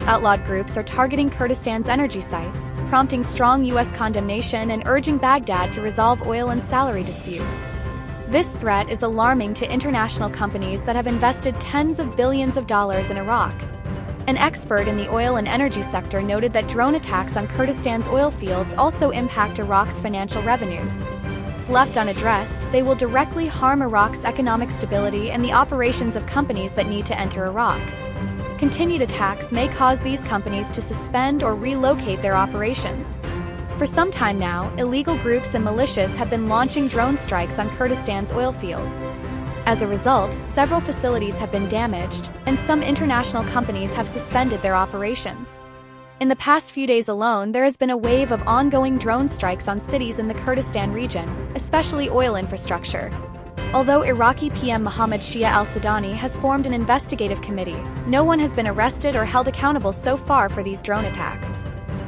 Outlawed groups are targeting Kurdistan's energy sites, prompting strong U.S. condemnation and urging Baghdad to resolve oil and salary disputes. This threat is alarming to international companies that have invested tens of billions of dollars in Iraq. An expert in the oil and energy sector noted that drone attacks on Kurdistan's oil fields also impact Iraq's financial revenues. If left unaddressed, they will directly harm Iraq's economic stability and the operations of companies that need to enter Iraq. Continued attacks may cause these companies to suspend or relocate their operations. For some time now, illegal groups and militias have been launching drone strikes on Kurdistan's oil fields. As a result, several facilities have been damaged, and some international companies have suspended their operations. In the past few days alone, there has been a wave of ongoing drone strikes on cities in the Kurdistan region, especially oil infrastructure. Although Iraqi PM Mohammed Shia al-Sudani has formed an investigative committee, no one has been arrested or held accountable so far for these drone attacks.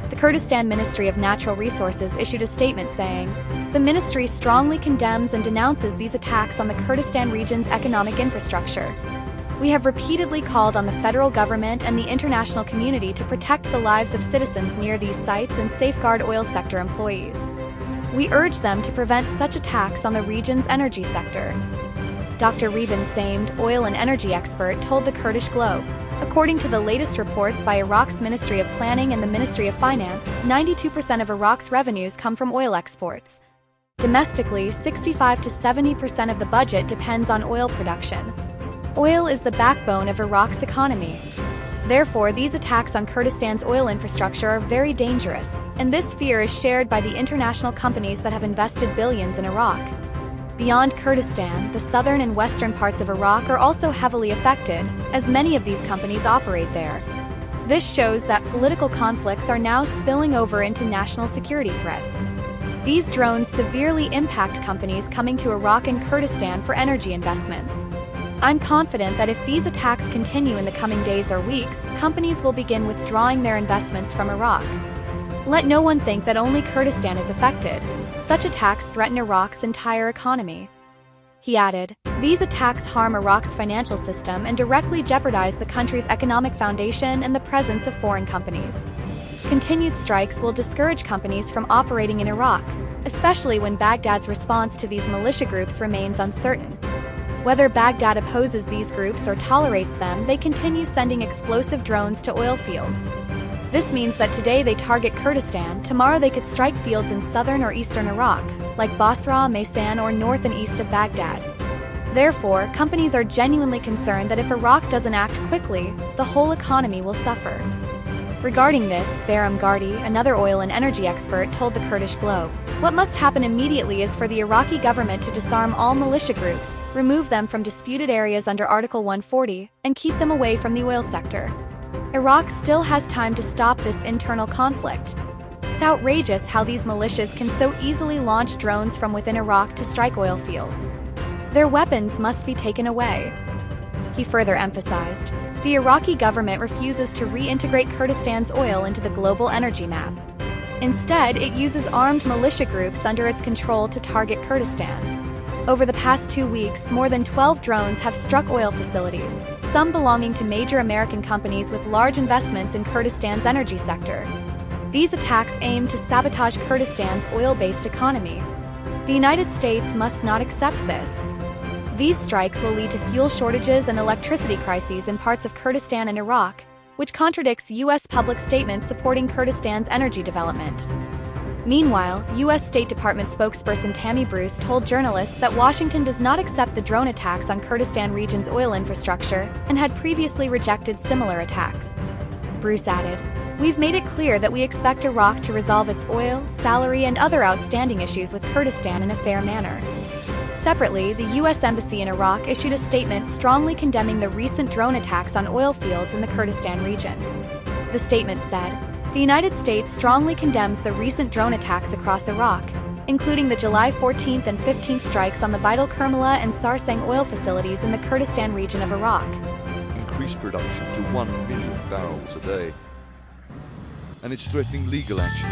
The Kurdistan Ministry of Natural Resources issued a statement saying, "The ministry strongly condemns and denounces these attacks on the Kurdistan region's economic infrastructure. We have repeatedly called on the federal government and the international community to protect the lives of citizens near these sites and safeguard oil sector employees. We urge them to prevent such attacks on the region's energy sector." Dr. Reuben Samed, oil and energy expert, told the Kurdish Globe, "According to the latest reports by Iraq's Ministry of Planning and the Ministry of Finance, 92% of Iraq's revenues come from oil exports. Domestically, 65 to 70% of the budget depends on oil production. Oil is the backbone of Iraq's economy. Therefore, these attacks on Kurdistan's oil infrastructure are very dangerous, and this fear is shared by the international companies that have invested billions in Iraq. Beyond Kurdistan, the southern and western parts of Iraq are also heavily affected, as many of these companies operate there. This shows that political conflicts are now spilling over into national security threats. These drones severely impact companies coming to Iraq and Kurdistan for energy investments. I'm confident that if these attacks continue in the coming days or weeks, companies will begin withdrawing their investments from Iraq. Let no one think that only Kurdistan is affected. Such attacks threaten Iraq's entire economy." He added, "These attacks harm Iraq's financial system and directly jeopardize the country's economic foundation and the presence of foreign companies. Continued strikes will discourage companies from operating in Iraq, especially when Baghdad's response to these militia groups remains uncertain. Whether Baghdad opposes these groups or tolerates them, they continue sending explosive drones to oil fields. This means that today they target Kurdistan, tomorrow they could strike fields in southern or eastern Iraq, like Basra, Maysan, or north and east of Baghdad. Therefore, companies are genuinely concerned that if Iraq doesn't act quickly, the whole economy will suffer." Regarding this, Bahram Gardi, another oil and energy expert, told the Kurdish Globe, "What must happen immediately is for the Iraqi government to disarm all militia groups, remove them from disputed areas under Article 140, and keep them away from the oil sector. Iraq still has time to stop this internal conflict. It's outrageous how these militias can so easily launch drones from within Iraq to strike oil fields. Their weapons must be taken away." He further emphasized, "The Iraqi government refuses to reintegrate Kurdistan's oil into the global energy map. Instead, it uses armed militia groups under its control to target Kurdistan. Over the past 2 weeks, more than 12 drones have struck oil facilities, some belonging to major American companies with large investments in Kurdistan's energy sector. These attacks aim to sabotage Kurdistan's oil-based economy. The United States must not accept this. These strikes will lead to fuel shortages and electricity crises in parts of Kurdistan and Iraq, which contradicts U.S. public statements supporting Kurdistan's energy development." Meanwhile, U.S. State Department spokesperson Tammy Bruce told journalists that Washington does not accept the drone attacks on Kurdistan region's oil infrastructure and had previously rejected similar attacks. Bruce added, "We've made it clear that we expect Iraq to resolve its oil, salary, and other outstanding issues with Kurdistan in a fair manner." Separately, the U.S. Embassy in Iraq issued a statement strongly condemning the recent drone attacks on oil fields in the Kurdistan region. The statement said, "The United States strongly condemns the recent drone attacks across Iraq, including the July 14th and 15th strikes on the vital Kermala and Sarsang oil facilities in the Kurdistan region of Iraq." Increase production to 1 million barrels a day. And it's threatening legal action